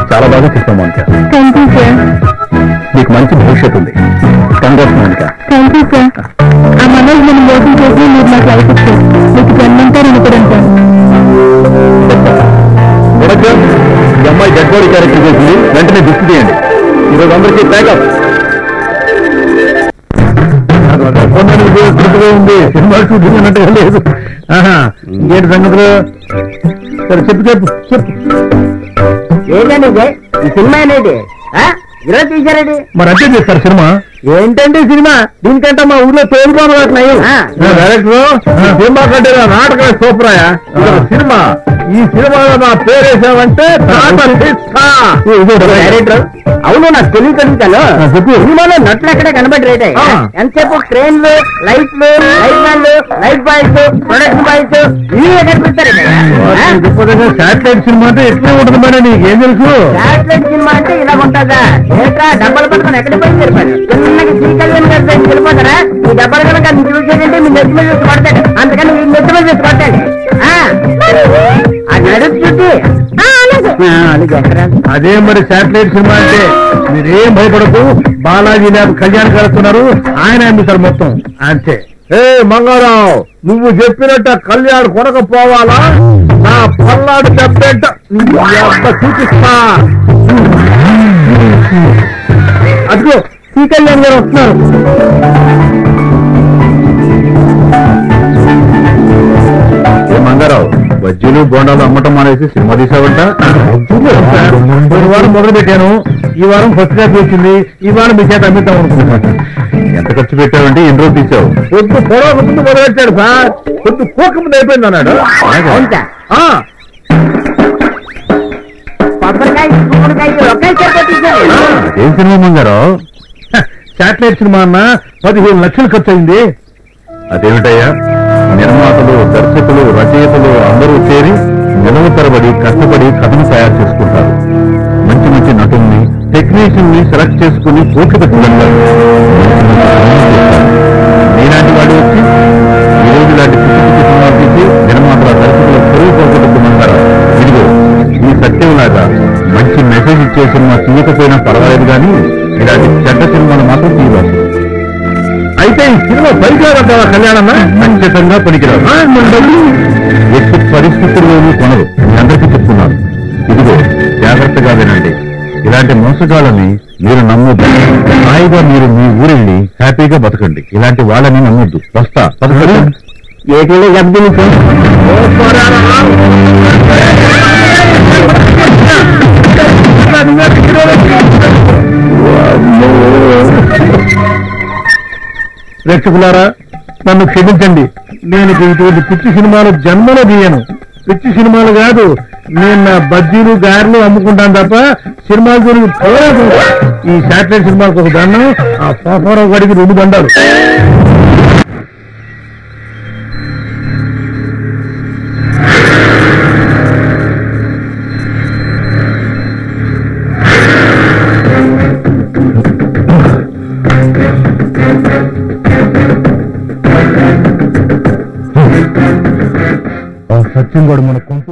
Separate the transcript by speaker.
Speaker 1: చాలా బాగా చేస్తాం మౌనిక. నీకు మంచి భవిష్యత్తు ఉంది. Congrats Mounika.
Speaker 2: Thank you sir. ఆ మనోజ్ మనం మోసం చేసి మీరు నాకు లైఫ్ ఇచ్చారు. మీకు జన్మంతా రుణపడంటాను.
Speaker 1: ఈ అమ్మాయి డెడ్ బాడీ క్యారెక్టర్ చేసింది, వెంటనే దిష్టి తీయండి. ఈరోజు అందరికీ ప్యాకప్. ఉంది సినిమా షూటింగ్ అన్నట్టుగా లేదు. ఇంకేంటి సంగతులు? సరే చెప్పు చెప్పు చెప్పు.
Speaker 3: ఏంటండి ఈ సినిమా అనేది ఈరోజు తీశారండి?
Speaker 1: మరి అంతే చేస్తారు సినిమా.
Speaker 3: ఏంటండి సినిమా? దీనికంటే మా ఊర్లో తోలుకోను
Speaker 1: డైరెక్టర్ సినిమా కంటే నాటకమే సూపరాయా. సినిమా ఈ సినిమాలో నా పేరేసావంటే
Speaker 3: డైరెక్టర్. అవును నాకు తెలియగలుగుతాను.
Speaker 1: చెప్పు.
Speaker 3: సినిమాలో నట్లు ఎక్కడే కనబడి ఎంతసేపు ట్రైన్లు, లైట్లు, లైట్ మ్యాన్లు, లైట్ బాయ్స్, ప్రొడక్షన్ బాయ్స్ ఇవే కనిపిస్తారండి.
Speaker 1: శాటిలైట్ సినిమా అంటే ఎట్లా ఉంటుంది మరి? నీకేం తెలుసు?
Speaker 3: శాటిలైట్ సినిమా అంటే ఇలా ఉంటుందా? ఏట్రా డబ్బలు పట్టుకొని ఎక్కడికి పోయి తెలిపారు. చిన్నకి శ్రీకళ్యాణ్ గారి వెళ్ళిపోతారా? ఈ డబ్బలు కనుక చూసేదంటే మీ నెత్తి మీద చూసి కొడతాడు. అందుకని మీ నెత్తి మీద చూసి కొట్టండి.
Speaker 1: అదే మరి శాటిలైట్ సినిమా అంటే. మీరేం భయపడకు. బాలాజీ ల్యాబ్ కళ్యాణ్ కలుస్తున్నారు, ఆయన అమ్ముతారు మొత్తం అంతే. ఏ మంగారావు, నువ్వు చెప్పినట్ట కళ్యాణ్ కొనకపోవాలా? నా పల్లాడు చెప్పేట చూపిస్తా. అదిగో శ్రీ కళ్యాణ్ గారు వస్తున్నారు. మంగారావు, బజ్జీలు బోండాలు అమ్మటం మానేసి సినిమా తీసావంట. ఈ వారం మొదలు పెట్టాను. ఈ వారం ఫస్ట్ కాపీ వచ్చింది. ఈ వారం మీ చేత అమ్మిద్దాం అనుకుంటున్నాను. ఎంత ఖర్చు పెట్టావంటే ఎన్ని రోజులు తీసావు? పొద్దు పొడవ ముందు మొదలెట్టాడు సార్. పొద్దు కోక ముందు అయిపోయింది అన్నాడు. ఏం సినిమా మంగారావు? శాటిలైట్ సినిమా అన్న 15 లక్షలు ఖర్చు అయింది. అదేమిటయ్యా, నిర్మాతలు, దర్శకులు, రచయితలు అందరూ చేరి నిలవ తరబడి కష్టపడి కథను తయారు చేసుకుంటారు. మంచి మంచి నటుల్ని, టెక్నీషియన్ ని సెలెక్ట్ చేసుకుని కోట్లు పెట్టుకుంటారు. నీలాంటి వాడు వచ్చి ఈ రోజు ఇలాంటి పిచ్చి సినిమాలు తీసి నిర్మాతల, దర్శకుల చెరువు పోగొట్టుకున్నారు. ఇదిగో ఈ సత్యంలాగా మంచి మెసేజ్ ఇచ్చే సినిమా తీయకపోయినా పర్వాలేదు, కానీ ఇలాంటి చెడ్డ సినిమాలు మాత్రం తీయవచ్చు. అయితే ఈ సినిమా పనికిరాదంటావా కళ్యాణన్న? ఖచ్చితంగా పనికిరాదు. ఎట్టి పరిస్థితుల్లోనూ కొనరు. మీ అందరికీ చెప్తున్నాను. ఇదిగో జాగ్రత్తగా వినండి. ఇలాంటి మోసగాళ్ళని మీరు నమ్మొద్దు. హాయిగా మీరు మీ ఊరెళ్ళి హ్యాపీగా బతకండి. ఇలాంటి వాళ్ళని నమ్మొద్దు. వస్తా.
Speaker 3: ఏటీలో శబ్దం
Speaker 1: ప్రేక్షకులారా, నన్ను క్షమించండి. నేను ఇటువంటి పిచ్చి సినిమాలు జన్మలో తీయను. పిచ్చి సినిమాలు కాదు, నేను నా బజ్జీలు, గారెలు అమ్ముకుంటాను తప్ప సినిమాల గురించి పోలేదు. ఈ శాటిలైట్ సినిమాలకు ఒక దండం, ఆ పాపారావు గారికి 2 దండాలు. సత్యం కూడా మన కొంత